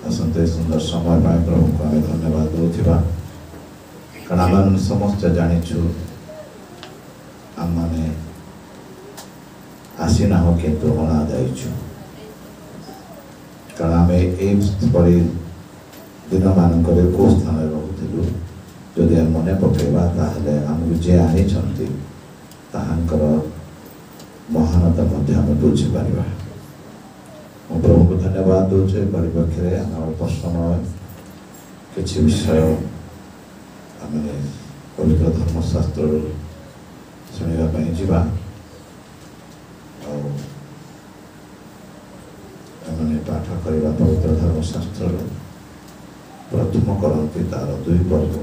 असंते सुंदर समय पाए प्रभु को आम धन्यवाद दूथिबा कारण आम समस्त जानिछु आम माने आसीना हो किंतु अना जाइछु कारण आम एपरी दिन मानक को स्थान रोलु जदि मन पकेबा ताहले आमको जे आनी ताहांकर महानता बुझीपर मु प्रभु को धन्यवाद दूचे परिप्रेक्षी आम प्रश्न किसी विषय आम पवित्र धर्मशास्त्र शुणापी जावा पाठ करवा पवित्र धर्मशास्त्र प्रथम करती तार 2 पर्व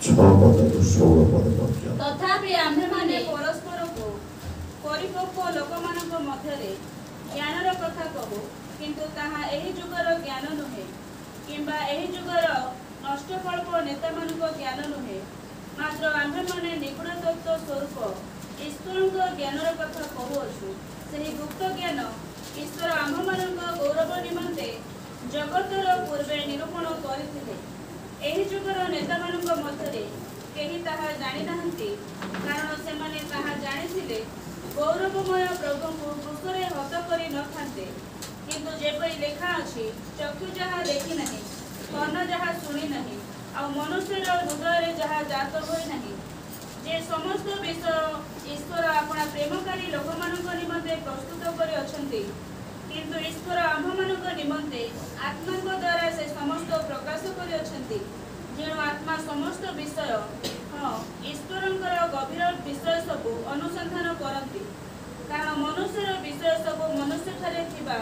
6 पद 16 पद पर्यंत तथापि आम्भे माने परस्पर को परिपक्व लोकमानक मध्यरे ज्ञानर कथा कहू किंतु ताहा एही जुगर ज्ञान नुहे किंबा एही जुगर नष्टकल्प नेता मानक ज्ञान नुहे मात्र आम्भे माने निगूढ़ तत्व स्वरूप ईश्वर ज्ञानर कथा कहूअछु सही गुप्त ज्ञान ईश्वर आम्भ मानक गौरव निमंते जगतर पूर्वे निरूपण करथिले एही जुगर नेता मानक मध्यरे केही ताहा जानि नाहंती कारण से माने ताहा जानिथिले गौरवमय प्रभु को क्रूसरे हत करि न थांते किंतु जेपरि लेखा अछि चक्षु जहा देखि नहीं कर्ण जहा सुनी नहीं आ मनुष्यर हृदय जहा जात होई नहीं जे समस्त विषय ईश्वर अपना प्रेमकारी लोकमानक निमंते प्रस्तुत करि अछंती किंतु ईश्वर आम्भमानक निमंते आत्मा द्वारा से समस्त प्रकाश करि अछंती जेणु आत्मा समस्त विषय हाँ ईश्वरंकर गभीर विषय सब अनुसंधान करती कारण मनुष्यर विषय सब मनुष्य ठारे थिबा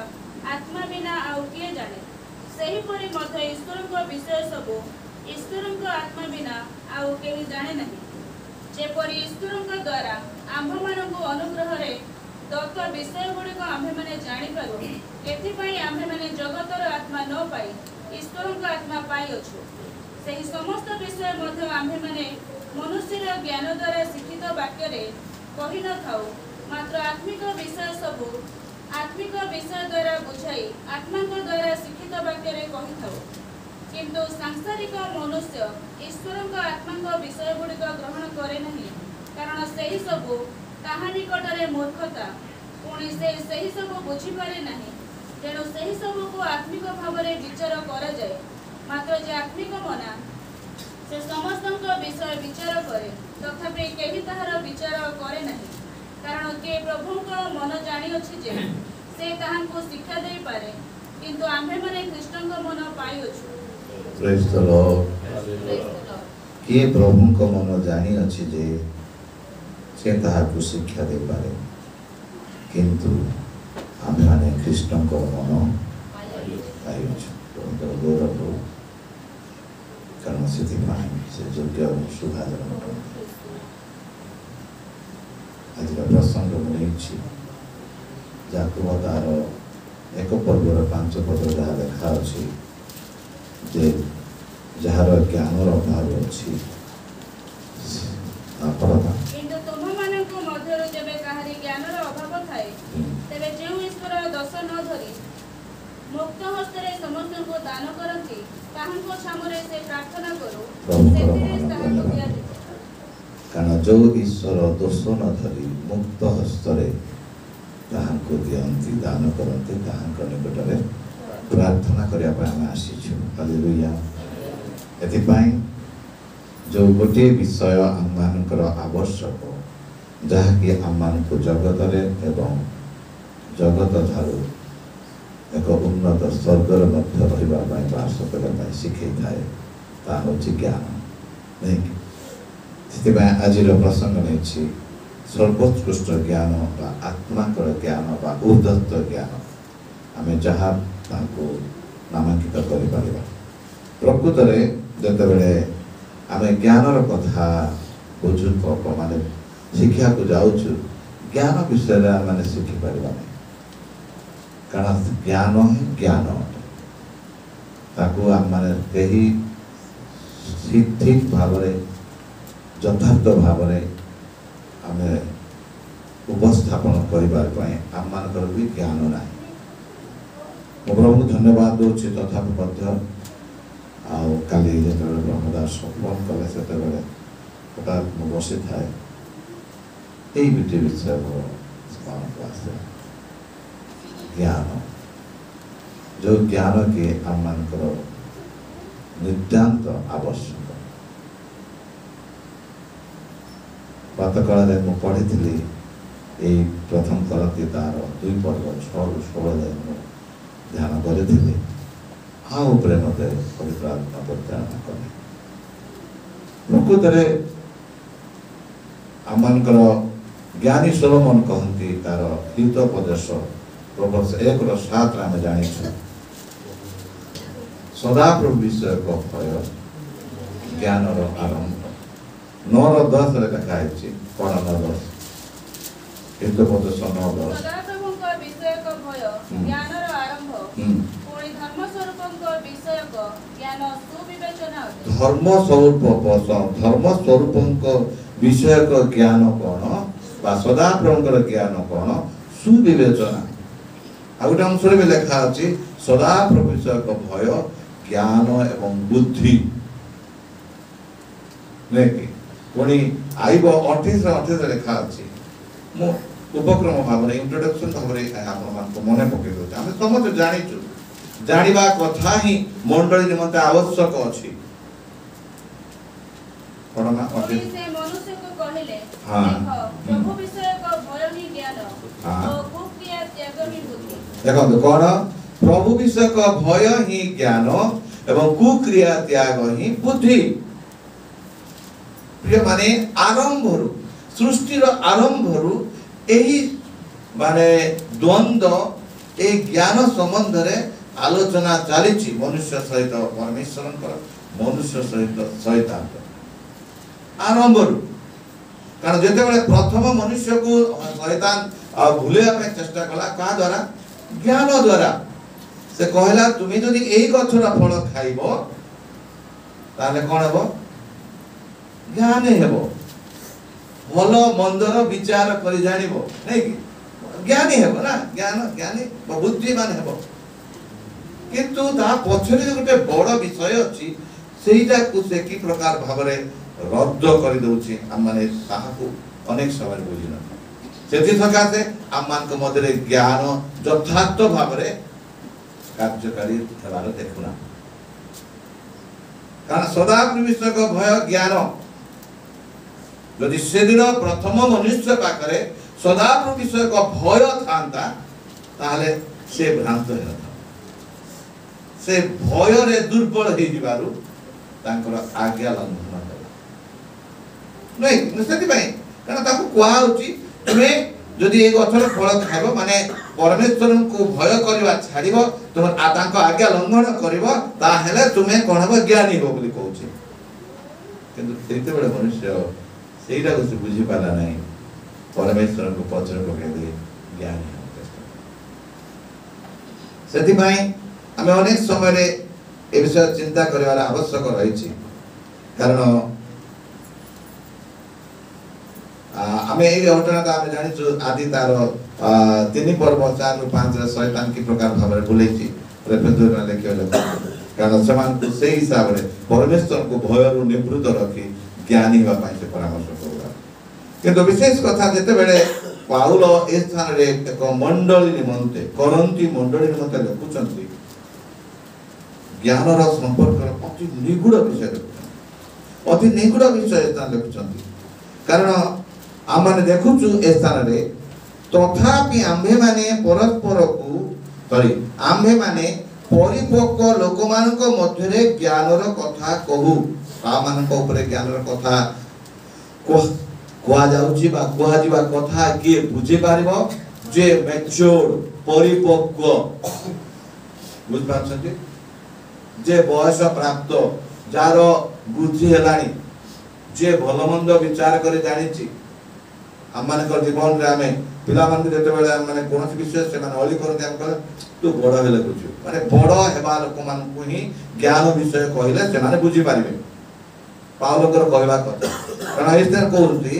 आत्मा बिना आउ किए जाने सेहीपरि मध्य ईश्वरंक विषय सब ईश्वरंक आत्मा बिना आउ केही जाने नहीं जेपरि ईश्वरंक द्वारा आम्भमानक अनुग्रह रे दत्त विषय गुड़िक आम्भे माने जानि पारू एथिपई आम्भे माने जगतर आत्मा न पाई ईश्वरंक आत्मा पाई अछु सही समस्त विषय मध्य आम्भे माने मनुष्यर ज्ञान द्वारा शिक्षित वाक्य रे कहि न थाउ मात्र आत्मिक विषय सब आत्मिक विषय द्वारा बुझाई आत्मा द्वारा शिक्षित वाक्य रे कहि थाउ किंतु सांसारिक मनुष्य ईश्वरंक आत्मा विषय गुड़िक ग्रहण करे नहीं कारण सही सब ताहा निकटरे मूर्खता पुणी से सही सब बुझी पारे नहीं तेणु सही सब को आत्मिक भाव में विचार करा जाए मात्र जे आत्मिक मना से समस्त विषय विचार करे तथापि केही ताहार विचार करे नहीं कारण के प्रभु को मन जानी अछि जे से ताहांको शिक्षा दे पारे किंतु आम्भे माने कृष्णक मन पाई अछु प्रेज द लॉर्ड के प्रभु को मन जानी अछि जे से ताहाको शिक्षा दे पारे किंतु आम्भे माने कृष्णक मन पाई अछु गौरव कारण से योग्य सुभाजन आज प्रसंग मुझे जाकुब तार 1 पर्वर 5 पद जहाँ लेखा अच्छी जे जार ज्ञानर अभाव अच्छी किंतु तुममानक मध्यरु जेबे काहरी ज्ञानर अभाव थाए तेबे जेउ ईश्वर दश न धरी मुक्त हस्तरे समस्त को दान करती ताहांको सामरे से प्रार्थना करो सेतिरे ताहांको दियाजिबो कारण जो ईश्वर दोष न धरी मुक्त हस्तरे ताहांको दियंती दान करती ताहांको निकटरे प्रार्थना करिया पे हम आसीछु हालेलुया एथिपाई जो गोटे विषय आम मानकर आवश्यक जहाँकि आम मानक जगत एवं जगत ठारू एक उन्नत स्वर्गर मध्य रही बास करने शिखे थाए ता हूँ ज्ञान नहीं से आज प्रसंग नहीं सर्वोत्कृष्ट ज्ञान बा आत्माकर ज्ञान बा ऊर्धत्व ज्ञान आम जहाँ नामांकित कर प्रकृत जिते बड़े आम ज्ञानर कथा बुझु माने शिक्षा को जाऊँ ज्ञान विषय आम शिखिपार नहीं कारण ज्ञान ही ज्ञान ताकू आम माने कही ठीक भाव यथार्थ भाव आम उपस्थापन करने आम मानकर भी ज्ञान ना ମୁଁ ପ୍ରଭୁଙ୍କୁ ଧନ୍ୟବାଦ ଦେଉଛି ତଥାପି ମଧ୍ୟ ଆଉ କାଲି ଯେତେବେଳେ ବ୍ରହ୍ମଦାସ ଫୋନ କଲେ ସେତେବେଳେ ହଠାତ୍ ମୁଁ ବସିଥାଏ ଏଇ ବିଟି ବିଷୟ ମୋର ସ୍ମରଣକୁ ଆସେ ଜ୍ଞାନ ଯେଉଁ ଜ୍ଞାନ କି ଆମମାନଙ୍କର ନିତାନ୍ତ ଆବଶ୍ୟକ। ଗତ କାଳରେ ମୁଁ ପଢ଼ିଥିଲି ଏଇ ପ୍ରଥମ କରନ୍ତି ତାର 2 ପର୍ବ 6ରୁ 16 ଯାଏ ମୁଁ ଧ୍ୟାନ କରିଥିଲି। ଆଉ ଉପରେ ମୋତେ ପବିତ୍ର ଆତ୍ମା ପରିଚାଳନା କଲେ। ପ୍ରକୃତରେ ଆମମାନଙ୍କର ଜ୍ଞାନୀ ସୋଲୋମନ କହନ୍ତି ତାର ହିତୋପଦେଶ ପ୍ରବର୍ଷ 1:7 ଆମେ ଜାଣିଛୁ ସଦାପ୍ରଭୁ ବିଷୟକ ଭୟ ଜ୍ଞାନର ଆରମ୍ଭ। 9:10 ଲେଖା ହେଇଛି କ'ଣ 9:10 ହିତୋପଦେଶ 9:10 ସଦାପ୍ରଭୁଙ୍କ ବିଷୟକ ଭୟ ଜ୍ଞାନର ଆରମ୍ଭ ପୁଣି ଧର୍ମସ୍ୱରୂପଙ୍କ ବିଷୟକ ଜ୍ଞାନ ସୁବିବେଚନା ଅଟେ। ଧର୍ମସ୍ୱରୂପଙ୍କ ବିଷୟକ ଜ୍ଞାନ କ'ଣ ବା ସଦାପ୍ରଭୁଙ୍କର ଜ୍ଞାନ କ'ଣ ସୁବିବେଚନା। ଆଉ ଗୋଟେ ଅଂଶରେ ବି ଲେଖା ଅଛି ସଦାପ୍ରଭୁ ବିଷୟକ ଭୟ ଜ୍ଞାନ ଏବଂ ବୁଦ୍ଧି ନାକି ପୁଣି ଆଇବ 28 ଲେଖା ଅଛି। ମୁଁ ଉପକ୍ରମ ଭାବରେ ଇଣ୍ଟ୍ରୋଡକ୍ସନ ଭାବରେ ଆପଣମାନଙ୍କୁ ମନେ ପକେଇ ଦେଉଛି। ଆମେ ସମସ୍ତେ ଜାଣିଛୁ ଜାଣିବା କଥା ହିଁ ମଣ୍ଡଳୀ ନିମନ୍ତେ ଆବଶ୍ୟକ ଅଛି। ସେ ମନୁଷ୍ୟକୁ କହିଲେ ଦେଖ ପ୍ରଭୁ ବିଷୟକ ଭୟ ହିଁ ଜ୍ଞାନ ଓ କୁକ୍ରିୟା ତ୍ୟାଗ ହିଁ ବୁଦ୍ଧି। ଦେଖନ୍ତୁ କ'ଣ ପ୍ରଭୁ ବିଷୟକ ଭୟ ହିଁ ଜ୍ଞାନ ଏବଂ କୁକ୍ରିୟା ତ୍ୟାଗ ହିଁ ବୁଦ୍ଧି। ପ୍ରିୟମାନେ ଆରମ୍ଭରୁ ସୃଷ୍ଟିର ଆରମ୍ଭରୁ ଏହି ମାନେ ଦ୍ୱନ୍ଦ୍ୱ এই জ্ঞান সম্বন্ধে আলোচনা চালিছি মনুষ্য সহিত পরমেশ্বরଙ୍କର মনুষ্য সহিত শয়তানର ଆରମ୍ଭରୁ। କାରଣ ଯେତେବେଳେ ପ୍ରଥମ ମନୁଷ୍ୟକୁ ଶୟତାନ ଭୁଲେଇବା ପାଇଁ ଚେଷ୍ଟା କଲା କାହା ଦ୍ୱାରା ଜ୍ଞାନ ଦ୍ୱାରା ସେ କହିଲା ତୁମେ ଯଦି ଏଇ ଗଛର ଫଳ ଖାଇବ ତାହେଲେ କ'ଣ ହେବ ଜ୍ଞାନ ହେବ ଭଲ ମନ୍ଦର ବିଚାର କରି ଜାଣିବ ନାଇଁ କି ଜ୍ଞାନୀ ହେବ ନା ଜ୍ଞାନ ଜ୍ଞାନୀ ବୁଦ୍ଧିମାନ ହେବ। କିନ୍ତୁ ତା ପଛରେ ଗୋଟେ ବଡ଼ ବିଷୟ ଅଛି ସେଇଟାକୁ ସେ କି ପ୍ରକାର ଭାବରେ ରଦ୍ଦ କରିଦେଉଛି ଆମମାନେ ତାହାକୁ ଅନେକ ସମୟରେ ବୁଝିନଥାଉ। ସେଥିସକାଶେ ଆମମାନଙ୍କ ମଧ୍ୟରେ ଜ୍ଞାନ ଯଥାର୍ଥ ଭାବରେ କାର୍ଯ୍ୟକାରୀ ହେବାର ଦେଖୁନା। କାରଣ ସଦାପ୍ରଭୁ ବିଷୟକ ଭୟ ଜ୍ଞାନ ଯଦି ସେଦିନ ପ୍ରଥମ ମନୁଷ୍ୟ ପାଖରେ ସଦାପ୍ରଭୁ ବିଷୟକ ଭୟ ଥାନ୍ତା ତାହେଲେ ସେ ଭ୍ରାନ୍ତ ହେଇନଥାନ୍ତା। ସେ ଭୟରେ ଦୁର୍ବଳ ହେଇଯିବାରୁ ତାଙ୍କର ଆଜ୍ଞା ଲଙ୍ଘନ କଲା ନାଇଁ ସେଥିପାଇଁ କାରଣ ତାକୁ କୁହାହଉଛି ତୁମେ ଯଦି ଏଇ ଗଛର ଫଳ ଖାଇବ ମାନେ ପରମେଶ୍ୱରଙ୍କୁ ଭୟ କରିବା ଛାଡ଼ିବ ତୁମେ ତାଙ୍କ ଆଜ୍ଞା ଲଙ୍ଘନ କରିବ ତାହେଲେ ତୁମେ କ'ଣ ହେବ ଜ୍ଞାନୀ ହେବ ବୋଲି କହୁଛି। କିନ୍ତୁ ସେତେବେଳେ ମନୁଷ୍ୟ ସେଇଟାକୁ ସେ ବୁଝିପାରିଲା ନାହିଁ ପରମେଶ୍ୱରଙ୍କୁ ପଛରେ ପକାଇ ଦେଇ ଜ୍ଞାନୀ ହେବ ଚେଷ୍ଟା। ସେଥିପାଇଁ ଆମେ ଅନେକ ସମୟରେ ଏ ବିଷୟରେ ଚିନ୍ତା କରିବାର ଆବଶ୍ୟକ ରହିଛି। କାରଣ ଆମେ ଏଇ ଘଟଣାଟା ଆମେ ଜାଣିଛୁ ଆଦି ତାର 3 ପର୍ବ 4ରୁ 5ରେ ଶୟତାନ କି ପ୍ରକାର ଭାବରେ ବୁଲେଇଛି ଲେଖିବା କାରଣ ସେମାନଙ୍କୁ ସେଇ ହିସାବରେ ପରମେଶ୍ୱରଙ୍କୁ ଭୟରୁ ନିବୃତ୍ତ ରଖି ଜ୍ଞାନୀ ହେବା ପାଇଁ ସେ ପରାମର୍ଶ କରୁଥିଲା। କିନ୍ତୁ ବିଶେଷ କଥା ଯେତେବେଳେ ପାଉଲ ଏ ସ୍ଥାନରେ ଏକ ମଣ୍ଡଳୀ ନିମନ୍ତେ କରନ୍ତି ମଣ୍ଡଳୀ ନିମନ୍ତେ ଲେଖୁଛନ୍ତି ଜ୍ଞାନର ସମ୍ପର୍କର ଅତି ନିଗୁଡ଼ ବିଷୟ ଲେଖୁଛନ୍ତି ଅତି ନିଗୁଡ଼ ବିଷୟ ସ୍ଥାନ ଲେଖୁଛନ୍ତି। କାରଣ ଆମେ ଦେଖୁଛୁ ଏ ସ୍ଥାନରେ ତଥାପି ଆମ୍ଭେମାନେ ପରସ୍ପରକୁ ଆମ୍ଭେମାନେ ପରିପକ୍ୱ ଲୋକମାନଙ୍କ ମଧ୍ୟରେ ଜ୍ଞାନର କଥା କହୁ। ତାମାନଙ୍କ ଉପରେ ଜ୍ଞାନର କଥା କୁହାଯାଉଛି ବା କୁହାଯିବା କଥା କିଏ ବୁଝିପାରିବ ଯେ ମ୍ୟାଚୁର୍ଡ ପରିପକ୍ୱ ବୁଝିପାରୁଛନ୍ତି ଯେ ବୟସ ପ୍ରାପ୍ତ ଯାହାର ବୁଦ୍ଧି ହେଲାଣି ଯିଏ ଭଲ ମନ୍ଦ ବିଚାର କରି ଜାଣିଛି। ଆମମାନଙ୍କ ଜୀବନରେ ଆମେ ପିଲାମାନଙ୍କୁ ଯେତେବେଳେ ମାନେ କୌଣସି ବିଷୟ ସେମାନେ ଅଳି କରନ୍ତି ଆମେ କହିଲେ ତୁ ବଡ଼ ହେଲେ ବୁଝିବୁ ମାନେ ବଡ଼ ହେବା ଲୋକମାନଙ୍କୁ ହିଁ ଜ୍ଞାନ ବିଷୟ କହିଲେ ସେମାନେ ବୁଝିପାରିବେ ପାଉଲଙ୍କର କହିବା କଥା। କାରଣ ଏଥିରେ କହୁଛନ୍ତି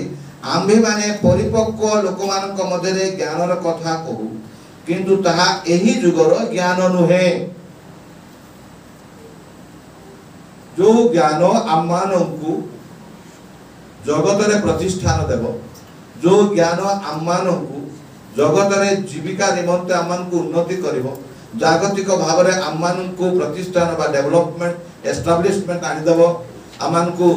ଆମ୍ଭେମାନେ ପରିପକ୍ୱ ଲୋକମାନଙ୍କ ମଧ୍ୟରେ ଜ୍ଞାନର କଥା କହୁ किंतु ताहा एही जुगर ज्ञान नुहे। जो ज्ञान आम्मानंकु जगत रे प्रतिष्ठान देव, जो ज्ञान आम्मानंकु जगत रे जीविका निमंते आम्मानंकु उन्नति करिवो, जागतिक भाव रे आम्मानंकु प्रतिष्ठान बा डेवलपमेंट एस्टाब्लिशमेंट आनि देव, आम्मानंकु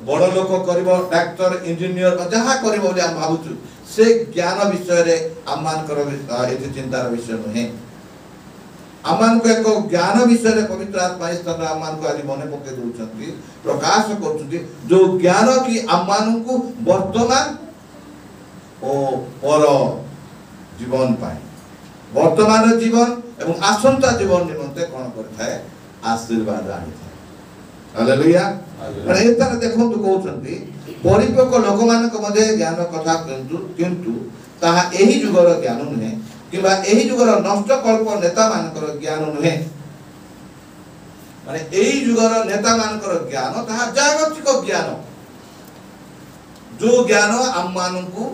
बड़ लोक करिवो, डाक्टर इंजीनियर जहा करिवो बोली हम भाबुछु, से ज्ञान विषय रे आम्मानकर एति चिंतार विषय नुहे। आमान को एक ज्ञान विषय रे पवित्र आत्मा स्थान आमान को आज मने पके दउछंती, प्रकाश करछंती, जो ज्ञान की आमान को वर्तमान ओ पर जीवन पाए, वर्तमान जीवन एवं आसंता जीवन निमंते कोन करथाय आशीर्वाद आनी थाए। हालेलुया। अरे एतार देखो तो कहउछंती परिपक्व लोक मान को मध्ये ज्ञान कथा किंतु ताहा एही जुगर ज्ञान नुहे किबा एही जुगर नष्ट कल्प नेता मानकर ज्ञान नुहे। माने एही जुगर नेता मानकर ज्ञान ताहा जागतिक ज्ञान, जो ज्ञान आम मानकु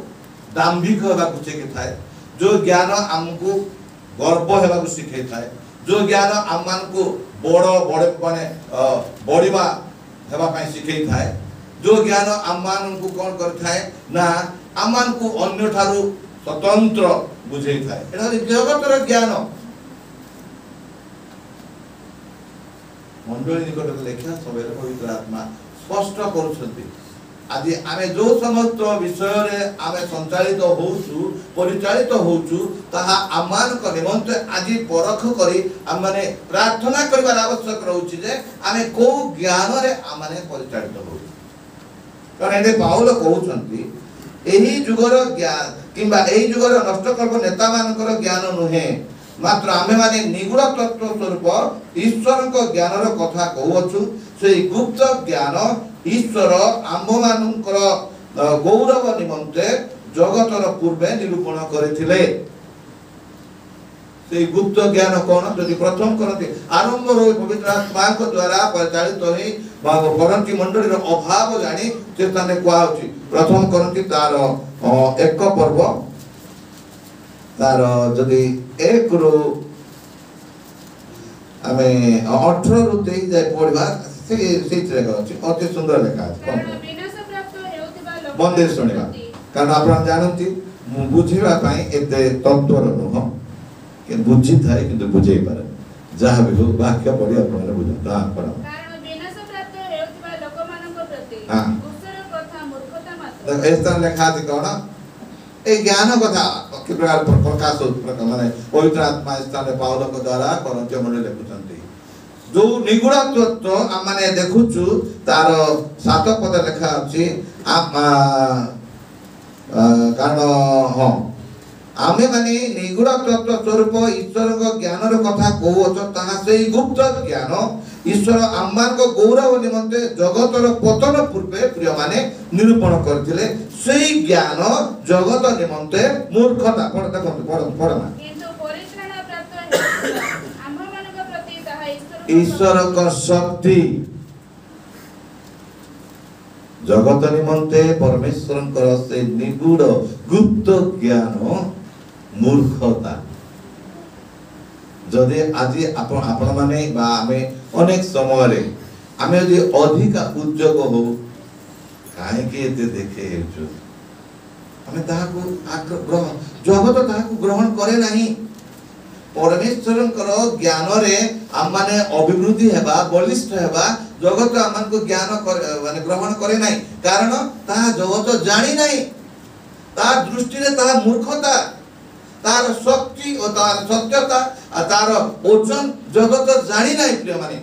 दाम्भिक हेबा को सिखे थाए, जो ज्ञान आमको गर्व हेबा को सिखे थाए, जो ज्ञान आम मानकु बड़े माने बड़ीमा हेबा पई सिखे थाए, जो ज्ञान आम मानकु कोन कर थाए ना आम मानकु अन्य थारु स्वतंत्र बुझे थाए। एटा जगतर ज्ञान मंडली निकट लेखा सबेर पवित्र आत्मा स्पष्ट करूछंती। आज आमे जो समस्त विषय रे आमे संचालित होउछु परिचालित होउछु ताहा आमान को निमंते आज परख करी आमाने प्रार्थना करिवार आवश्यक रहउछि जे आमे को ज्ञान रे आमाने परिचालित होउछु। कारण एते पाउल कहउछंती एही जुगर ज्ञान किंबा एही जुगर नष्ट कल्प नेता मानकर ज्ञान नुहे, मात्र आमे माने निगूढ़ तत्व स्वरूप ईश्वर को ज्ञान रो कथा कहउछु। से गुप्त ज्ञान ईश्वर आम्भ मानकर गौरव निमंते जगतर पूर्वे निरूपण करथिले। से गुप्त ज्ञान कोन जदि प्रथम करते आरंभ रो पवित्र आत्मा को द्वारा परिचालित होई करंती मंडली रो अभाव जानी से ताने कोआउची। प्रथम करंती तार एक पर्व तार जदि एक रो आमे 18 रु 23 जाय पढिबा से लेखा अछि, अति सुंदर लेखा अछि। कारण विनाश प्राप्त हेउतिबा लोक बंदे सुनिबा, कारण आपण जानंती बुझिबा पई एते तत्वर नुह कि बुझी थाए किंतु बुझे पारे जहा भी हो वाक्य पढि आपण बुझता आपण। कारण विनाश प्राप्त हेउतिबा लोक मानक प्रति हां दूसर कथा मूर्खता मात्र। एस्ता लेखा अछि कोन ए ज्ञान कथा कि प्रकार प्रकाश माने पवित्र आत्मा स्थान पाउल को द्वारा करंती मंडली लेखुचंती। जो निगूढ़ तत्व माने देखुछु तार 7 पद लेखा अछि। कारण हां आमे माने निगूढ़ तत्व स्वरूप ईश्वर को ज्ञान रो कथा कहउछ, ताहा सेही गुप्त ज्ञान ईश्वर आम्मान को गौरव निमंते जगतर पतन पूर्वे प्रिय माने निरूपण करथिले। सेही ज्ञान जगत निमंते मूर्खता। पढ देखंतु पढ ना किंतु परित्राण प्राप्त हेउतिबा आम्भ मानक प्रति ताहा ईश्वर का शक्ति। जगत निमंते परमेश्वर कर से निगूढ़ गुप्त ज्ञान मूर्खता। जदि आज आपण माने बा आमे अनेक समय रे आमे जदि अधिक उद्योग हो काहे के एते देखे हेछु आमे ताहाको आग्रह जगत ताहाको ग्रहण करे नाही। परमेश्वरंकर ज्ञान रे आम माने अभिवृद्धि हेबा बलिष्ठ हेबा जगत आमान को ज्ञान माने ग्रहण करे नाही, कारण ता जगत जानि नाही। ता दृष्टि रे ता मूर्खता, तार शक्ति और तार सत्यता आ तार ओजन जगत जानि नाही। प्रिय माने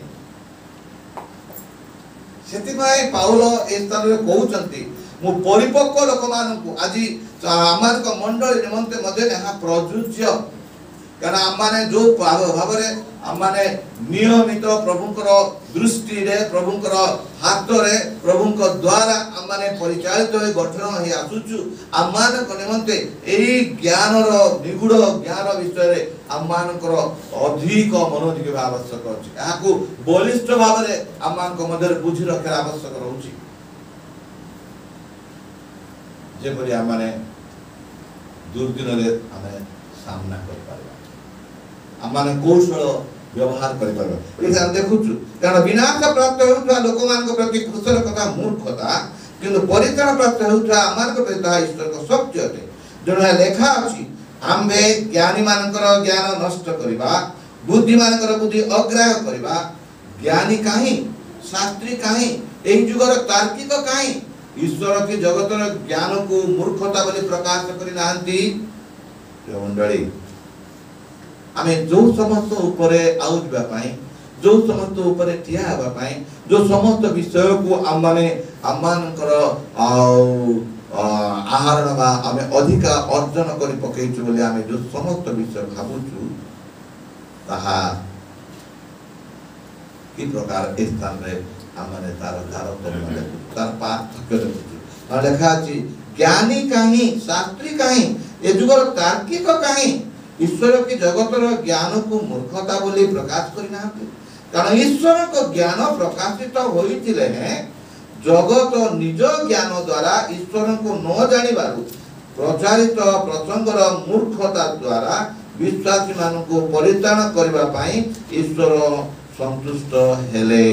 सेति भाई पाउल ए स्थान रे कहउचंती मु परिपक्व लोक मानकु आजि आमान को मंडली निमंते मध्ये यहाँ प्रजुज्य। कारण आमाने जो भाव रे आमाने नियमित प्रभुकर दृष्टि रे प्रभुकर हाथ रे प्रभुक द्वारा आमाने परिचालित होई गठन होई आसुचु। आमान को निमंते एही ज्ञान रो निगूढ़ ज्ञान विषय रे आमानकर अधिक मनोनिवेश आवश्यक अछि। याकू बलिष्ठ भाव रे आमान को मध्य बुझि रखे आवश्यक रहउछि। जेपरि आमाने दुर्दिन रे आमे सामना कर पारबा आम कौशल व्यवहार कर पारबा देखुछु कारण विनाश प्राप्त होउथवा लोक मान प्रति कृष्णर कथा मूर्खता किंतु परित्राण प्राप्त होउथवा आमान को प्रति ईश्वर को सत्य अटे जणा लेखा अछि आम्भे ज्ञानी मानकर ज्ञान नष्ट करिबा बुद्धि मानकर बुद्धि अग्राह्य करिबा ज्ञानी काहे शास्त्री काहे एही जुगर तार्किक काहे ईश्वर के जगतर ज्ञान को मूर्खता बोली प्रकाश करि नाहंती मंडली आमे जो समस्त ऊपरे आउजबा पाई जो समस्त ऊपरे ठिया हबा पाई जो समस्त विषय को आमानकर आहरण बा आमे अधिका अर्जन करि पकेइछु बोली आमे जो समस्त विषय भाबुछु ताहा कि प्रकार ए स्थान रे आमाने तार तारतम्य तार पार्थक्य देखुछु लेखा अछि ज्ञानी काहे शास्त्री काहे ए जुगर तार्किक काहे ईश्वर के जगतर ज्ञान को मूर्खता बोली प्रकाश करिना कारण ईश्वर को ज्ञान प्रकाशित होइतिले हैं जगत निज ज्ञान द्वारा ईश्वर को न जानिबारु प्रचारित प्रसंगर मूर्खता द्वारा विश्वासी मान को परित्राण करबा पाई ईश्वर संतुष्ट हेले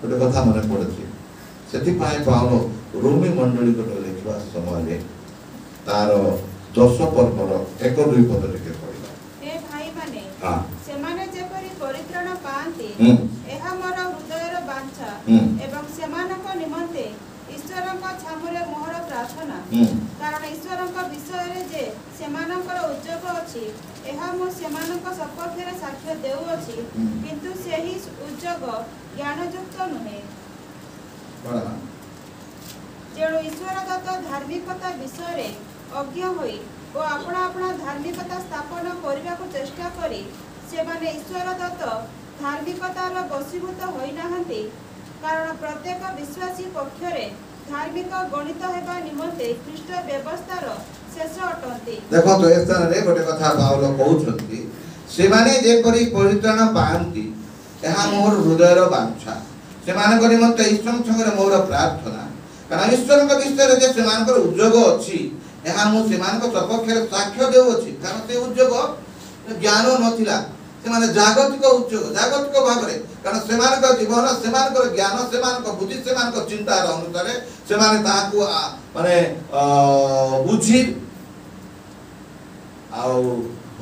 गोटे कथा मन पड़े से पाउल रोमी मंडली को लिखा समय तार 10 पर्वर 1-2 पद टिके पढ़िबा ए भाई माने हां से माने जेपरि परित्राण पांती एहा मोर हृदयर बांछा एवं सेमानक निमंते ईश्वरक छामुरे मोहर प्रार्थना कारण ईश्वरक विषय रे जे सेमानकर उद्योग अछि एहा मो सेमानक सपक्ष रे साक्ष्य देउ अछि किंतु सेही उद्योग ज्ञानयुक्त नहे बड़ा जेणु ईश्वर दत्त धार्मिकता विषय रे अज्ञ होई ओ अपना अपना धार्मिकता स्थापन करने को चेष्टा करी से माने ईश्वर दत्त धार्मिकतार बशीभूत होई नाहंती कारण प्रत्येक विश्वासी पक्षरे धार्मिक गणित हेबा निमंते ख्रीष्ट व्यवस्थार शेष अटंती देखो तो ए स्थान रे गोटे कथा पाउल कहउछंती से माने जेपरि परित्राण पांती एहा मोर हृदयर वांछा से माने करि मते ईश्वर संगे मोर प्रार्थना कारण ईश्वर के विषय रे जे से मानकर उद्योग अछि एहा मु सेमान को सपक्ष साक्ष्य देउ अछि कारण से उद्योग ज्ञान नथिला से माने जागतिक उद्योग जागतिक भाबरे कारण सेमान को जीवन सेमान को ज्ञान सेमान को बुद्धि सेमान को चिंता अनुसार से माने ताकू माने बुझी आ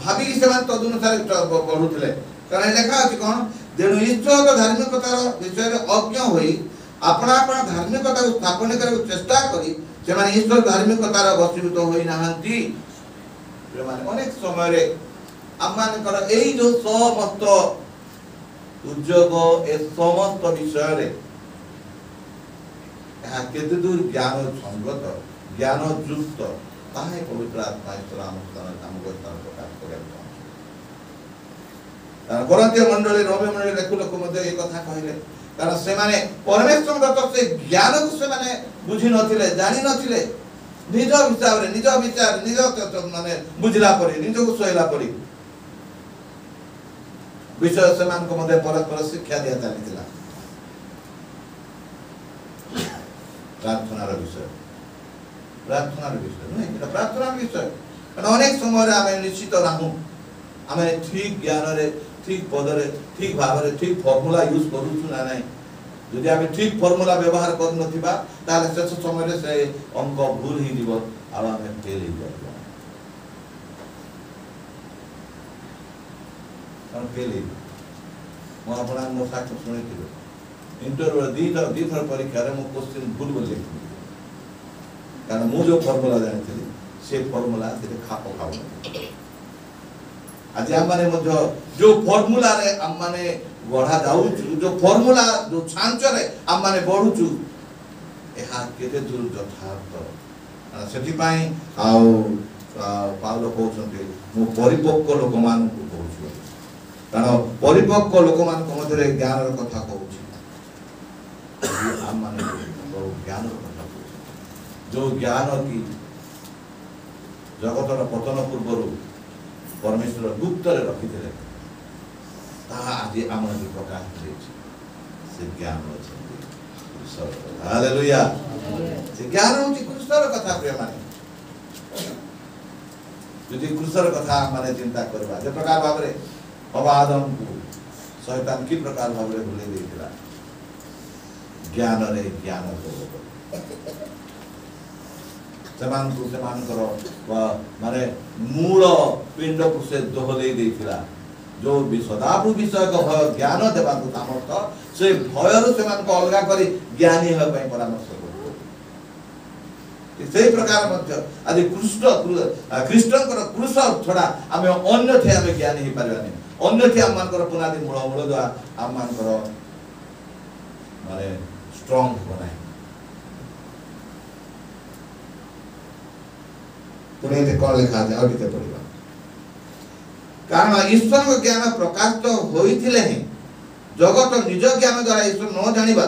भाबी सेमान तो अनुसार पढुतले कारण लेखा अछि कोन जेनु ईश्वर धार्मिकतार विषय रे अज्ञ होई अपना अपना धार्मिकता को स्थापन करे चेष्टा करी से माने ईश्वर धार्मिकतार बशीभूत होई नाहंती जे माने अनेक समय रे आमानकर एई जो समस्त उद्योग ए समस्त विषय रे या केते दूर ज्ञान संगत ज्ञान युक्त ताहे पवित्र आत्मा ईश्वर नाम को प्रकाश करे गरंती मंडली रोमी मंडली लेखुलोक मध्ये ए कथा कहिले कारण से माने परमेश्वर दत्त से ज्ञान को से माने बुझी नथिले जानि नथिले निज हिसाब रे निज विचार निज माने बुझला परी निज को सोइला परी विषय से मान को मध्ये परस्पर शिक्षा दिया जानितिला प्रार्थनार विषय नहीं एटा प्रार्थनार विषय कारण अनेक समय रे आमे निश्चित राहु आमे ठीक ज्ञान रे ठीक पद रे ठीक भाव रे ठीक फार्मूला यूज करू छु ना नहीं यदि आमे ठीक फार्मूला व्यवहार कर नथिबा ताले शेष समय रे से अंक भूल ही दिबो आ आमे फेल ही जाबो हम फेल ही मो अपना मो साक्ष्य सुनिथिलो इंटरव्यू दी थर परीक्षा रे मो क्वेश्चन भूल बोल लिखि कारण मो जो फार्मूला जानिथिली से फार्मूला से खाप खाउ आज आमाने मध्य जो फार्मूला रे आमाने गढ़ा जाऊ जो फार्मूला जो छांच रे आमाने बढ़ुचु एहा केते दूर यथार्थ सेति पई आउ पाउल कहउछन्ते मु परिपक्व लोक मान को कहउछु कारण परिपक्व लोक मान को मधरे ज्ञान र कथा कहउछु आमाने ज्ञान र कथा कहउछु जो ज्ञान की जगतर पतन पूर्वरु परमेश्वर गुप्त रे रखि देले ताहा आज आमन प्रकाश देछि से ज्ञान अछि ईश्वर हालेलुया से ज्ञान होछि ईश्वर कथा प्रिय माने यदि क्रूसर कथा माने चिंता करबा जे प्रकार भाव रे अबादम को शैतान की प्रकार भाव रे भुले देथिला ज्ञान रे ज्ञान को माने मूल पिंड को से दोहले देथिला जो सदाप्रभु विषय का भय ज्ञान देवा को सामर्थ से भय रु से मान को अलगा करी ज्ञानी हो पई परामर्श करतो से प्रकार मध्य आदि कृष्ण कर क्रूस छड़ा आमे अन्य थे आमे ज्ञानी ही परबानी अन्य थे हम मान कर पुनादि मूल द्वा हम मान कर माने स्ट्रांग बनाए पुणे ते कौन लिखा है और किते पढ़िबा कारण ईश्वर को ज्ञान प्रकाश तो होइथिले ही जगत निज ज्ञान द्वारा ईश्वर न जानिबा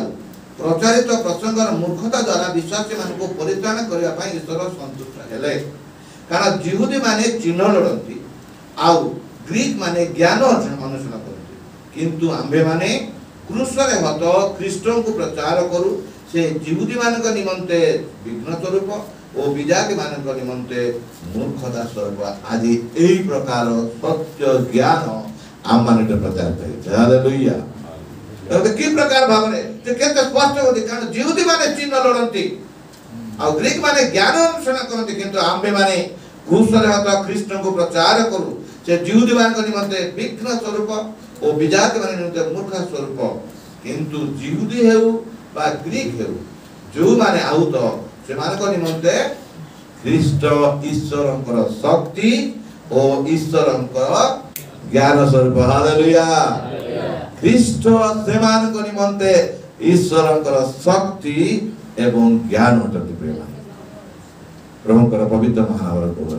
प्रचारित प्रसंगर मूर्खता द्वारा विश्वासी मान को परित्राण करबा पई ईश्वर संतुष्ट हेले कारण यहूदी माने चिन्ह लड़ती आउ ग्रीक माने ज्ञान अनुसरण करती किंतु आम्भे माने क्रूसरे हत ख्रीष्टन को प्रचार करू से यहूदी मान को निमंते विघ्न स्वरूप ओ विजाति मान को निमंते मूर्खता स्वरूप आदि एही प्रकार सत्य ज्ञान आम माने प्रचार करिते हालेलुया तो की प्रकार भाव रे ते केते स्पष्ट होती कारण यहूदी माने चिन्ह लड़ती आ ग्रीक माने ज्ञान अनुसरण करती किंतु आम्भे माने क्रूसरे हत ख्रीष्टन को प्रचार करू से यहूदी मान को निमंते विघ्न स्वरूप ओ विजाति मान निमंते मूर्ख स्वरूप किंतु यहूदी हेउ बा ग्रीक हेउ जो माने आउत से मान को निमंते ख्रीष्ट ईश्वरंकर शक्ति ओ ईश्वरंकर ज्ञान स्वरूप हालेलुया ख्रीष्ट से मान को निमंते ईश्वरंकर शक्ति एवं ज्ञान अटति प्रेम प्रभुकर पवित्र महानगर को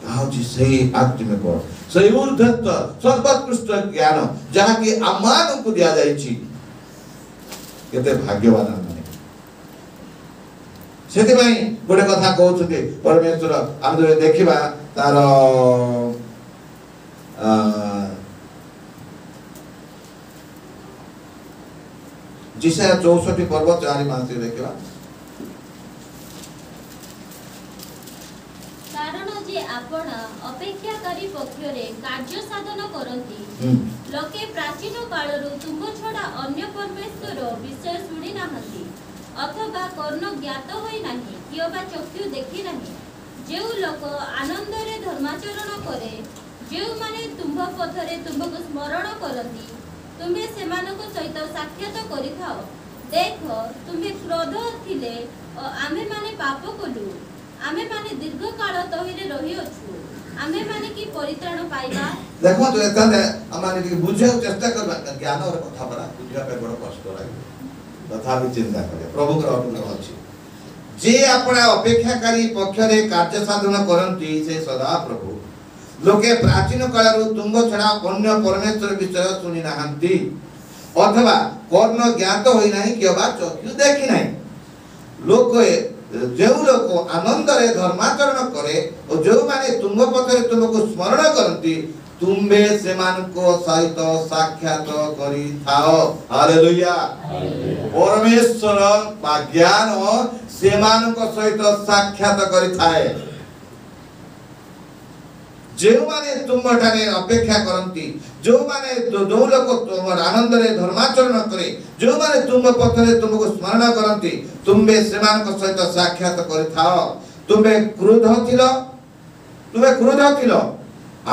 ताउची सही आत्मिक सही ऊर्ध्वस्त सर्वोत्कृष्ट ज्ञान जहा कि आमान को दिया जायछि केते भाग्यवान माने सेति भाई गोटे कथा कहउछथि परमेश्वर हम जो देखिबा तार जिसे 64 पर्व 4 मास देखिबा कारण जे आपण अपेक्षाकारी पक्षरे कार्य साधन करंती लोके प्राचीन कालरु तुंग छडा अन्य परमेश्वर विषय सुनी नाहंती अथवा कर्ण ज्ञात होई नाही किबा चक्षु देखि नाही जेउ लोक आनंद रे धर्माचरण करे जेउ माने तुंभ पथरे तुंभको स्मरण करंती तुमे सेमानको सहित साक्षात करिथाओ देखो तुमे क्रोध थिले आमे माने पाप कलु आमे माने दीर्घ काल तहिरे रहि अछु आमे माने की परित्राण पाइबा देखो तो एतने अमाने की बुझे चेष्टा करबा ज्ञान और कथा बड़ा बुझिया पे बड़ कष्ट लागे तथापि चिंता करे प्रभु कर अनुग्रह अछि जे अपना अपेक्षाकारी पक्षरे कार्य साधन करंती से सदा प्रभु लोके प्राचीन कालरु तुंग छडा अन्य परमेश्वर विषय सुनि नाहंती अथवा कर्ण ज्ञात होई नाही केबा चक्षु देखि नाही लोक जो लोक आनंद रे धर्माचरण करे और जो माने तुंग पथरे तुमको स्मरण करंती तुम्बे सेमान को सहित साक्षात करी थाओ हालेलुया परमेश्वर बा ज्ञान सेमान को सहित साक्षात करी थाए जो माने तुम ठाने अपेक्षा करंती जो माने जो लोक तुम आनंद रे धर्माचरण करे जो माने तुम पथरे तुमको स्मरण करंती तुम्बे सेमान को सहित साक्षात करी थाओ तुम्बे क्रोध थिलो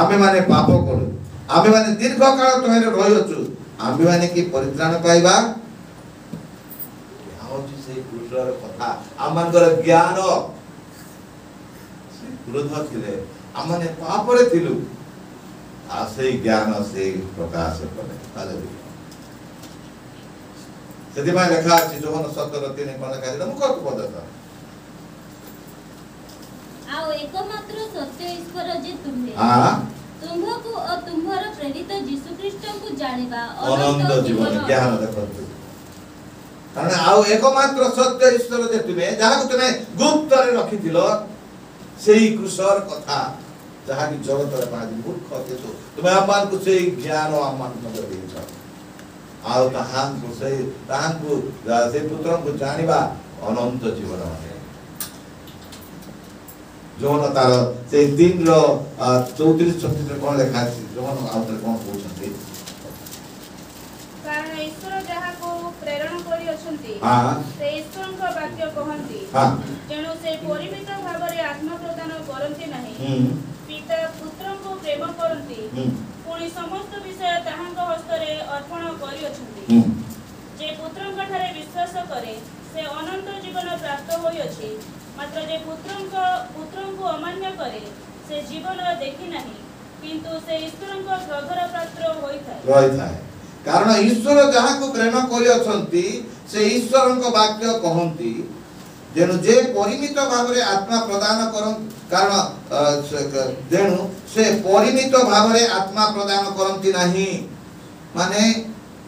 आमे माने पाप करू आमे माने दीर्घ काल तोहरे रहियछु आमे माने की परित्राण पाइबा आउची से क्रूसर कथा आमनकर ज्ञान से क्रोध थिले आमने पाप रे थिलु आ से ज्ञान से प्रकाश करे हालेलुया सेति माने लेखा अछि जोहन 17:3 कोन कहले मु कत पदता आओ एकमात्र सत्य ईश्वर जे तुम्हे तुम्हको और तुम्हर प्रेरित यीशु ख्रीष्ट को जानिबा अनंत जीवन ज्ञान देखत कारण आओ एकमात्र सत्य ईश्वर जे तुमे जहा को तुमे गुप्त रे रखिथिलो सेही क्रूसर कथा जहा कि जगत रे पादी मूर्ख के तो तुमे आमान को सेही ज्ञान आमान को देइछ आओ तहान को से पुत्र को जानिबा अनंत जीवन जोन तार से 3 रो 34 36 कोन लिखा अछि जोन आउतर कोन कहउछन्ती कारण ईश्वर जहा को प्रेरण करी अछंती हां से ईश्वरक वाक्य कहंती हां जेनु से परिमित भाबरे आत्मा प्रदान करंती नाही पिता पुत्र को प्रेम करंती पुणी समस्त विषय ताहांक हस्तरे अर्पण करी अछंती जे पुत्रंक ठारे विश्वास करे से अनंत जीवन प्राप्त होई अछि मात्र जे पुत्रंक अमान्य करे से जीवन देखि नाही किंतु से ईश्वरंक क्रोधर पात्र होई थाए कारण ईश्वर जहा को प्रेम करि अछंती से ईश्वरंक वाक्य कहंती जेनु जे परिमित भाबरे आत्मा प्रदान करन कारण जेनु से परिमित भाबरे आत्मा प्रदान करंती नाही माने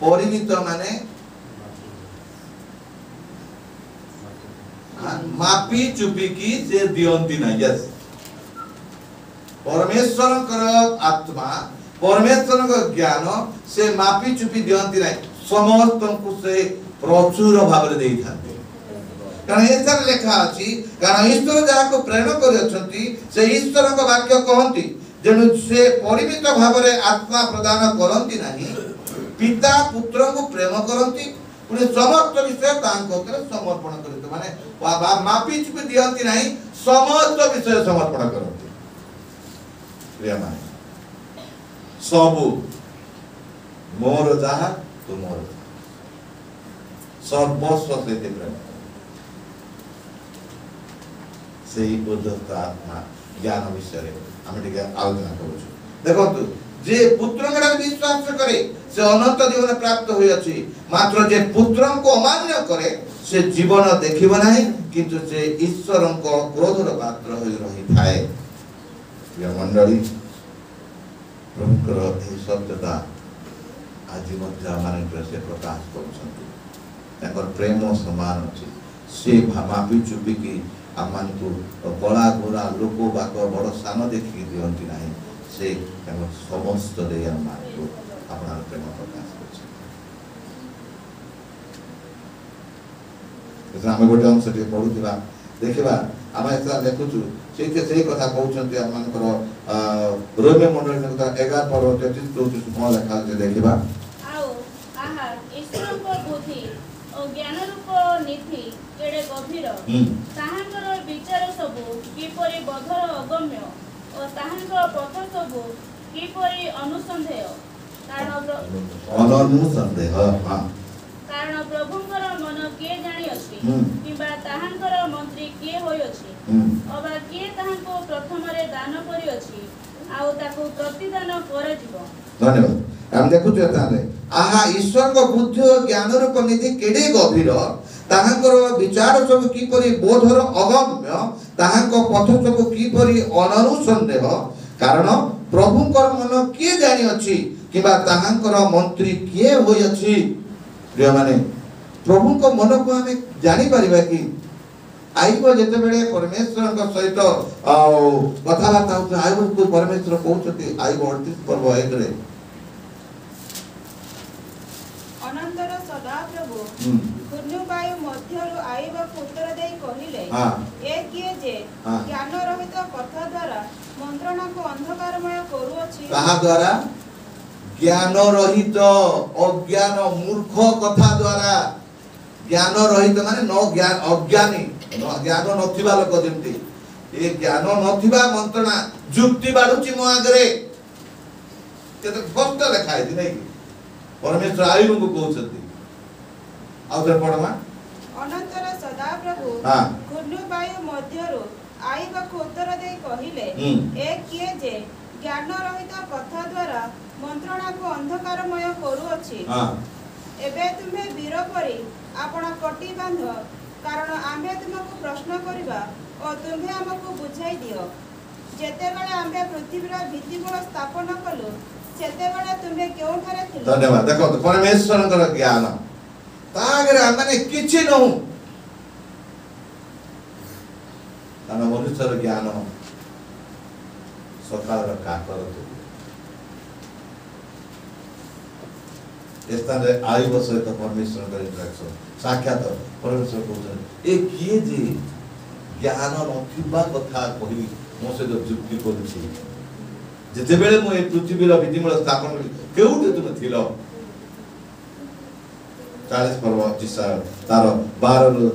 परिमित माने मापी चुपी की से दियंती नाही यस परमेश्वरंकर आत्मा परमेश्वरंकर ज्ञान से मापी चुपी दियंती नाही समस्त को से प्रचुर भाबरे देई थाते कारण एथर लेखा अछि कारण ईश्वर जहा को प्रेम करि अछंती से ईश्वरक वाक्य कहंती जेनु से परिमित भाबरे आत्मा प्रदान करंती नाही पिता पुत्र को प्रेम करंती पुणे समस्त विषय तांको करे समर्पण करते माने मापी चुपी दियंती नाही समस्त विषय समर्पण करंती प्रिय माने सबु मोर जहा तुमोर सर्वस्व से प्रेम सेही बुद्धत्व आत्मा ज्ञान विषय हम टिके आलोचना करूछु देखंतु जे पुत्रंगडा विश्वास करे से अनंत जीवन प्राप्त होई अछि मात्र जे पुत्रन को अमान्य करे से जीवन देखिबो नाही किंतु से ईश्वरन को क्रोधर पात्र होई रही थाए ये मंडली प्रभुकर ए सत्यता आज मध्य माने से प्रकाश करूछंती ताकर प्रेम समान अछि से मापी चुपी की आमान को बड़ा गोरा लोक बाक बड़ सान देखि दियंती नाही से समस्त दे आमान को अपना प्रेम प्रकाश करछे एसा हम गोटे अंश से पढुथिबा देखिबा हम एसा देखुछु से कथा कहउछंती आमान को रोमे मंडल में कथा 11 पर 33 34 कोन लेखा जे देखिबा आओ आहा ईश्वर को बुद्धि और ज्ञान रूप नीति केडे गभीर ताहांकर विचार सबु किपरि बधर अगम्य और ताहांकर पथ सबु किपरि अनुसंदेह कारण प्रभुंकर मन के जानि अछि किबा ताहांकर मंत्री के होय अछि अबा के ताहांको प्रथम रे दान करि अछि आउ ताको प्रतिदान करे जीव धन्यवाद हम देखु ताले आहा ईश्वर को बुद्धि और ज्ञान रूप निधि केडे गभीर ताहांकर विचार सब किपरि बोधर अगम्य ताहांको पथ सब किपरि अनुसंदेह कारण प्रभुंकर मन के जानि अछि किबा ताहांकर मंत्री के होय अछि प्रिय माने प्रभुंको मन को हमें जानि परिबा कि आइबो जेते बेले परमेश्वर का सहित कथा बार्ता होत आइबो को परमेश्वर कहउछथि आइबो 38 पर्व एकरे अनंतर सदा प्रभु घूर्णु वायु मध्यरु आइबा उत्तर देई कहिले ए किए जे ज्ञान रहित कथा द्वारा मंत्रणा को अंधकारमय करू अछि कहा द्वारा ज्ञान रहित अज्ञान मूर्ख कथा द्वारा ज्ञान रहित माने न ज्ञान अज्ञानी ज्ञान नथिबा लोक जेमती ए ज्ञान नथिबा मंत्रणा जुक्ति बाडुची मो आगरे केते स्पष्ट लिखाइ दि नै परमेश्वर आइबो को कहउछथि आउतर पढमा अनंतर सदा प्रभु घूर्णु वायु मध्यरु आइबा उत्तर देई कहिले ए किए जे ज्ञान रहित कथा द्वारा मंत्रणा को अंधकारमय करू अछि एबे तुमे वीर परि आपण कटी बांध कारण आमे तुमको प्रश्न करिबा और तुमे हमको बुझाई दियो जेते बेले आमे पृथ्वीर भित्तिमूल स्थापन कलु सेते बेले तुमे केउ ठारे थिलो धन्यवाद देखो परमेश्वरकर ज्ञान तागरे माने किछि न ताना मनुष्यर ज्ञान सकाळ काकर स्थान रे आइबो सहित परमेश्वर कर इंटरेक्शन साक्षात परमेश्वर कहउछन ए किए जे ज्ञान नथिबा कथा कहि ମୋ ସହିତ ଯୁକ୍ତି କରୁଛି। ଯେତେବେଳେ ମୁଁ ଏ ପୃଥିବୀର ଭିତ୍ତିମୂଳ ସ୍ଥାପନ କଲି କେଉଁଠି ତୁମେ ଥିଲ? 40 ପର୍ବ ତାର 12 ରୁ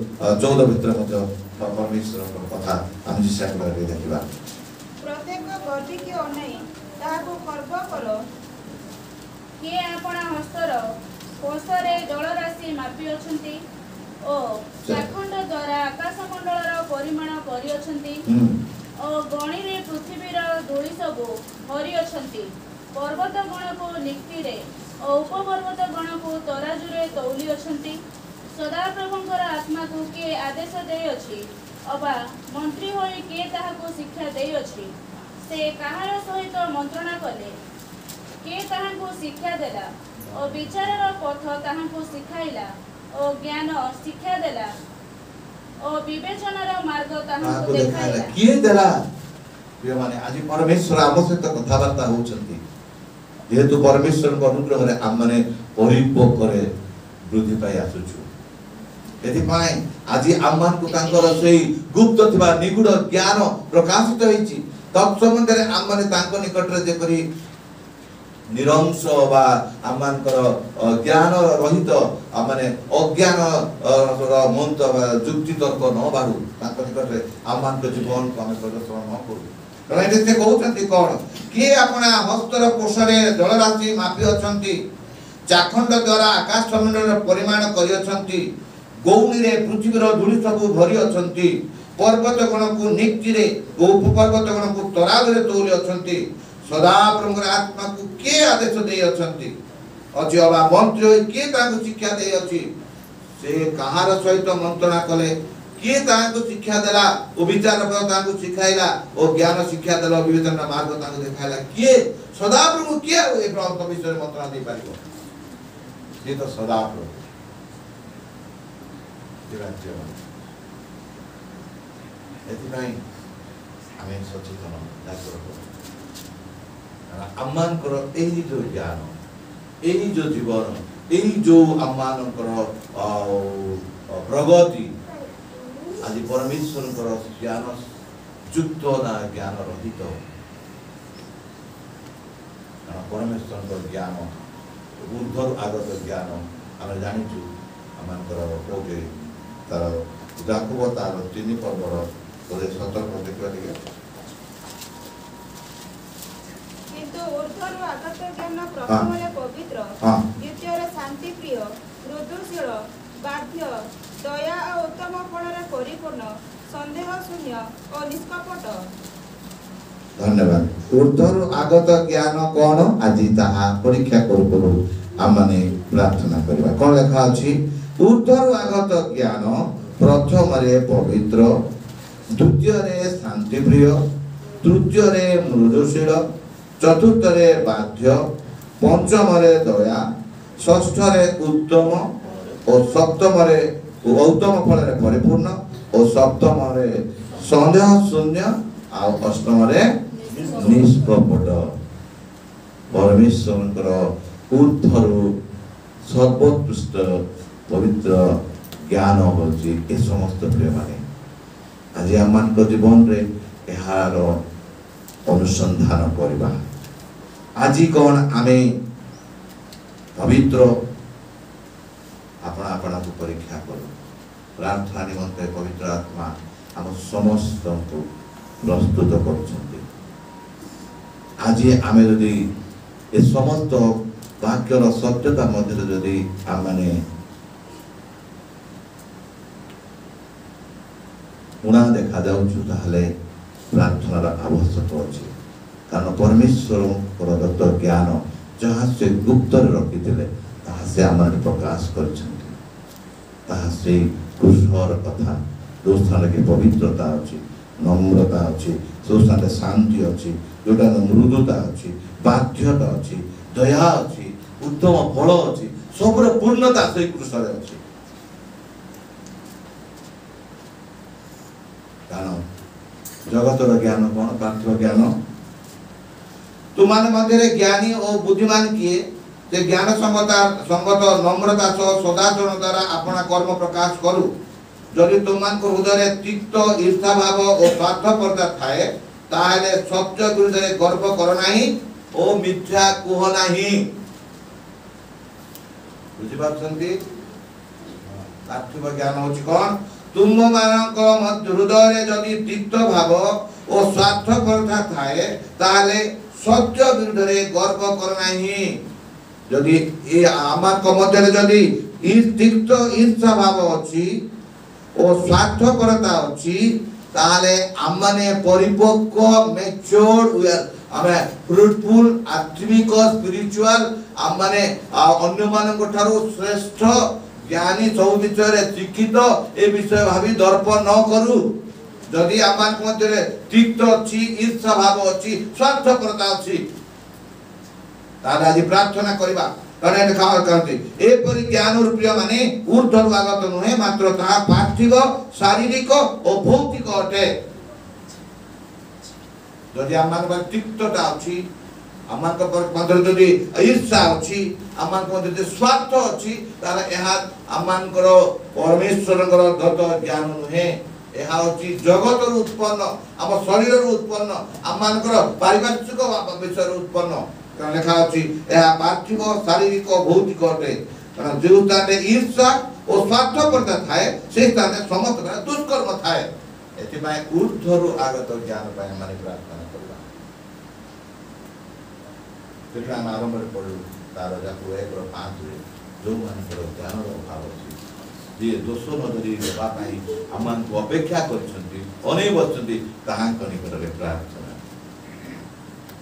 14 ଭିତରେ ମଧ୍ୟ ପରମେଶ୍ୱରଙ୍କ କଥା ଆମେ ଯିଶାରେ ଦେଖିବା। ପ୍ରତ୍ୟେକ ଗର୍ବିକି ଅନାଇ ତାହାକୁ ଗର୍ବ କର। କିଏ ଆପଣା ହସ୍ତର କୋଷରେ ଜଳରାଶି ମାପିଅଛନ୍ତି ଓ ଚାଖଣ୍ଡ ଦ୍ୱାରା ଆକାଶମଣ୍ଡଳର ପରିମାଣ କରିଅଛନ୍ତି ଓ ଗଣିରେ ପୃଥିବୀର ଧୂଳି ସବୁ ହରିଅଛନ୍ତି। ପର୍ବତ ଗଣକୁ ନିକ୍ତିରେ ଓ ଉପପର୍ବତ ଗଣକୁ ତରାଜୁରେ ତୌଲିଅଛନ୍ତି। ସଦାପ୍ରଭୁଙ୍କର ଆତ୍ମାକୁ କିଏ ଆଦେଶ ଦେଇଅଛି ଅବା ମନ୍ତ୍ରୀ ହୋଇ କିଏ ତାହାକୁ ଶିକ୍ଷା ଦେଇଅଛି? ସେ କାହାର ସହିତ ମନ୍ତ୍ରଣା କଲେ? କିଏ ତାହାଙ୍କୁ ଶିକ୍ଷା ଦେଲା ଓ ବିଚାରର ପଥ ତାହାଙ୍କୁ ଶିଖାଇଲା ଓ ଜ୍ଞାନ ଶିକ୍ଷା ଦେଲା ଓ ବିବେଚନାର ମାର୍ଗ ତାହାଙ୍କୁ ଦେଖାଇଲା? କିଏ ଦେଲା? ପ୍ରିୟମାନେ, ଆଜି ପରମେଶ୍ୱର ଆମ ସହିତ କଥାବାର୍ତ୍ତା ହେଉଛନ୍ତି। ଯେହେତୁ ପରମେଶ୍ୱରଙ୍କ ଅନୁଗ୍ରହରେ ଆମମାନେ ପରିପକ୍ୱରେ ବୃଦ୍ଧି ପାଇ ଆସୁଛୁ, ଏଥିପାଇଁ ଆଜି ଆମମାନଙ୍କୁ ତାଙ୍କର ସେଇ ଗୁପ୍ତ ଥିବା ନିଗୁଡ ଜ୍ଞାନ ପ୍ରକାଶିତ ହେଇଛି। ତତ୍ସମ୍ବନ୍ଧରେ ଆମମାନେ ତାଙ୍କ ନିକଟରେ ଯେପରି ନିରଂଶ ବା ଆମମାନଙ୍କର ଜ୍ଞାନ ରହିତ ଆମମାନେ ଅଜ୍ଞାନ ମନ୍ତ ବା ଯୁକ୍ତି ତର୍କ ନ ବାଢୁ, ତାଙ୍କ ନିକଟରେ ଆମମାନଙ୍କ ଜୀବନକୁ ଆମେ ପ୍ରଦର୍ଶନ ନ କରୁ। ଏଠି ସେ କହୁଛନ୍ତି କଣ? କିଏ ଆପଣା ହସ୍ତର କୋଷରେ ଜଳରାଶି ମାପି ଅଛନ୍ତି, ଚାଖଣ୍ଡ ଦ୍ୱାରା ଆକାଶମଣ୍ଡଳର ପରିମାଣ କରିଅଛନ୍ତି, ଗୌଣୀରେ ପୃଥିବୀର ଧୂଳି ସବୁ ଭରି ଅଛନ୍ତି, ପର୍ବତ ଗଣକୁ ନିକ୍ତିରେ ଓ ଉପପର୍ବତ ଗଣକୁ ତରାଜୁରେ ତୌଲି ଅଛନ୍ତି। ସଦାପ୍ରଭୁଙ୍କର ଆତ୍ମାକୁ କିଏ ଆଦେଶ ଦେଇଅଛନ୍ତି ଅଛି ଅବା ମନ୍ତ୍ରୀ ହୋଇ କିଏ ତାଙ୍କୁ ଶିକ୍ଷା ଦେଇଅଛି? ସେ କାହାର ସହିତ ମନ୍ତ୍ରଣା କଲେ? କିଏ ତାହାଙ୍କୁ ଶିକ୍ଷା ଦେଲା ଓ ବିଚାର ତାଙ୍କୁ ଶିଖାଇଲା ଓ ଜ୍ଞାନ ଶିକ୍ଷା ଦେଲା ଓ ବିବେଚନା ମାର୍ଗ ତାଙ୍କୁ ଦେଖାଇଲା? କିଏ? ସଦାପ୍ରଭୁ କିଏ ଏ ପ୍ରଭୁଙ୍କ ବିଷୟରେ ମନ୍ତ୍ରଣା ଦେଇପାରିବ? ସିଏ ତ ସଦାପ୍ରଭୁ। ଏଥିପାଇଁ ଆମେ ସଚେତନ ଆମମାନଙ୍କର ଏହି ଯୋଉ ଜ୍ଞାନ, ଏହି ଯୋଉ ଜୀବନ, ଏହି ଯୋଉ ଆମମାନଙ୍କର ପ୍ରଗତି ଆଜି ପରମେଶ୍ୱରଙ୍କର ଜ୍ଞାନ ଯୁକ୍ତ ନା ଜ୍ଞାନ ରହିତ? କାରଣ ପରମେଶ୍ୱରଙ୍କ ଜ୍ଞାନ ଊର୍ଦ୍ଧ୍ୱରୁ ଆଗତ ଜ୍ଞାନ ଆମେ ଜାଣିଛୁ। ଆମମାନଙ୍କର କୋଉଠି ତାର ଯାକୁବ ତାର 3 ପର୍ବର 17 ଦେଖିବା ଟିକେ। କିନ୍ତୁ ଊର୍ଦ୍ଧ୍ୱରୁ ଆଗତ ଜ୍ଞାନ ପ୍ରଥମରେ ପବିତ୍ର, ଦ୍ୱିତୀୟରେ ଶାନ୍ତିପ୍ରିୟ, ମୃଦୁଶୀଳ, ବାଧ୍ୟ, ଦୟା ଓ ଉତ୍ତମ ଫଳରେ ପରିପୂର୍ଣ୍ଣ, ସନ୍ଦେହ ଶୂନ୍ୟ ଓ ନିଷ୍କପଟ। ଧନ୍ୟବାଦ। ଊର୍ଦ୍ଧ୍ୱରୁ ଆଗତ ଜ୍ଞାନ କଣ? ଆଜି ତାହା ପରୀକ୍ଷା କରୁ କରୁ ଆମମାନେ ପ୍ରାର୍ଥନା କରିବା। କଣ ଲେଖା ଅଛି? ଊର୍ଦ୍ଧ୍ୱରୁ ଆଗତ ଜ୍ଞାନ ପ୍ରଥମରେ ପବିତ୍ର, ଦ୍ୱିତୀୟରେ ଶାନ୍ତିପ୍ରିୟ, ତୃତୀୟରେ ମୃଦୁଶୀଳ, ଚତୁର୍ଥରେ ବାଧ୍ୟ, ପଞ୍ଚମରେ ଦୟା, ଷଷ୍ଠରେ ଉତ୍ତମ ଓ ସପ୍ତମରେ ଉତ୍ତମ ଫଳରେ ପରିପୂର୍ଣ୍ଣ ଓ ସପ୍ତମରେ ସନ୍ଦେହ ଶୂନ୍ୟ ଆଉ ଅଷ୍ଟମରେ ନିଷ୍କପଟ। ପରମେଶ୍ୱରଙ୍କର ଊର୍ଦ୍ଧ୍ୱରୁ ସର୍ବୋତ୍କୃଷ୍ଟ ପବିତ୍ର ଜ୍ଞାନ ହେଉଛି ଏ ସମସ୍ତ ପ୍ରିୟମାନେ। ଆଜି ଆମମାନଙ୍କ ଜୀବନରେ ଏହାର ଅନୁସନ୍ଧାନ କରିବା। ଆଜି କଣ ଆମେ ପବିତ୍ର ଆପଣାକୁ ପରୀକ୍ଷା କରୁ। ପ୍ରାର୍ଥନା ନିମନ୍ତେ ପବିତ୍ର ଆତ୍ମା ଆମ ସମସ୍ତଙ୍କୁ ପ୍ରସ୍ତୁତ କରୁଛନ୍ତି। ଆଜି ଆମେ ଯଦି ଏ ସମସ୍ତ ବାକ୍ୟର ସତ୍ୟତା ମଧ୍ୟରେ ଯଦି ଆମେ ଉଣା ଦେଖାଯାଉଛୁ, ତାହେଲେ ପ୍ରାର୍ଥନାର ଆବଶ୍ୟକ ଅଛି। କାରଣ ପରମେଶ୍ୱରଙ୍କର ଦତ୍ତ ଜ୍ଞାନ ଯାହା ସେ ଗୁପ୍ତରେ ରଖିଥିଲେ ତାହା ସେ ଆମର ପ୍ରକାଶ କରିଛନ୍ତି। ତାହା ସେଇ କୃଷ୍ଣର କଥା, ଯେଉଁ ସ୍ଥାନରେ ପବିତ୍ରତା ଅଛି, ନମ୍ରତା ଅଛି, ଯେଉଁ ସ୍ଥାନରେ ଶାନ୍ତି ଅଛି, ଯେଉଁଟା ମୃଦୁତା ଅଛି, ବାଧ୍ୟତା ଅଛି, ଦୟା ଅଛି, ଉତ୍ତମ ଫଳ ଅଛି, ସବୁର ପୂର୍ଣ୍ଣତା ସେଇ କୃଷ୍ଣରେ ଅଛି। କାରଣ ଜଗତର ଜ୍ଞାନ କଣ? ପାର୍ଥିବ ଜ୍ଞାନ। ତୁମାନେ ମଧ୍ୟରେ ଜ୍ଞାନୀ ଓ ବୁଦ୍ଧିମାନ କିଏ? ସେ ଜ୍ଞାନ ସଙ୍ଗତ ନମ୍ରତା ସହ ସଦାଚରଣ ଦ୍ୱାରା ଆପଣା କର୍ମ ପ୍ରକାଶ କରୁ। ଯଦି ତୁମମାନଙ୍କ ହୃଦୟରେ ତିକ୍ତ, ଈର୍ଷା ଭାବ ଓ ସ୍ୱାର୍ଥପରତା ଥାଏ, ताहले सत्य विरुद्धरे गर्व कर नाही ओ मिथ्या कुह नाही बुझि पाछंती पार्थिव ज्ञान होची कोन तुम मानक मध्य हृदय जदि तिक्त भाव ओ स्वार्थपरता थाए ताहले सत्य विरुद्धरे गर्व कर नाही जदि ए आमार मध्य जदि तिक्त ईर्षा भाव अछि ओ स्वार्थपरता अछि ताहले आमने परिपक्व मैच्योर आमे फ्रूटफुल आत्मिक स्पिरिचुअल आमने अन्य मानक ठारो श्रेष्ठ ज्ञानी सब विषय रे शिक्षित ए विषय भाबी दर्प न करू जदि आमान मध्य तिक्त अछि ईर्षा भाव अछि स्वार्थपरता अछि ताले आज प्रार्थना करिबा कने देखा करते ए परि ज्ञान प्रिय माने ऊर्ध्व आगत नुहे मात्र ता पार्थिव शारीरिक और भौतिक अटे जदि आमान पर तिक्तता अछि आमान पर मध्य जदि ईर्षा अछि आमान मध्य स्वार्थ अछि ताले एहा आमान करो परमेश्वर करो दत्त ज्ञान नुहे एहा अछि जगत रु उत्पन्न हम शरीर रु उत्पन्न आमान करो पारिभाषिक विषय रु उत्पन्न लिखा अछि एहा पार्थिव शारीरिक भौतिक अटे कारण जो स्थान ईर्षा और स्वार्थपरता थाए से स्थान समस्त दुष्कर्म थाए एति माय ऊर्ध्वरु आगत ज्ञान पाए माने प्रार्थना करबा जेटा हम आरंभ रे पढलु तार जाको 1:5 रे जो मानकर ज्ञान रो अभाव अछि जे दोष न धरि लेबा पाई अमान को अपेक्षा करछंती अने बचंती ताहा कनिकर रे प्रार्थना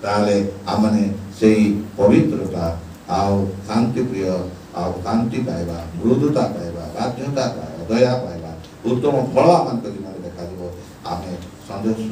ताले आमने सेही पवित्रता आउ शांति प्रिय आउ शांति पाइबा मृदुता पाइबा बाध्यता पाइबा दया पाइबा उत्तम फल आमान को जीवन देखा दिबो आमे संदेश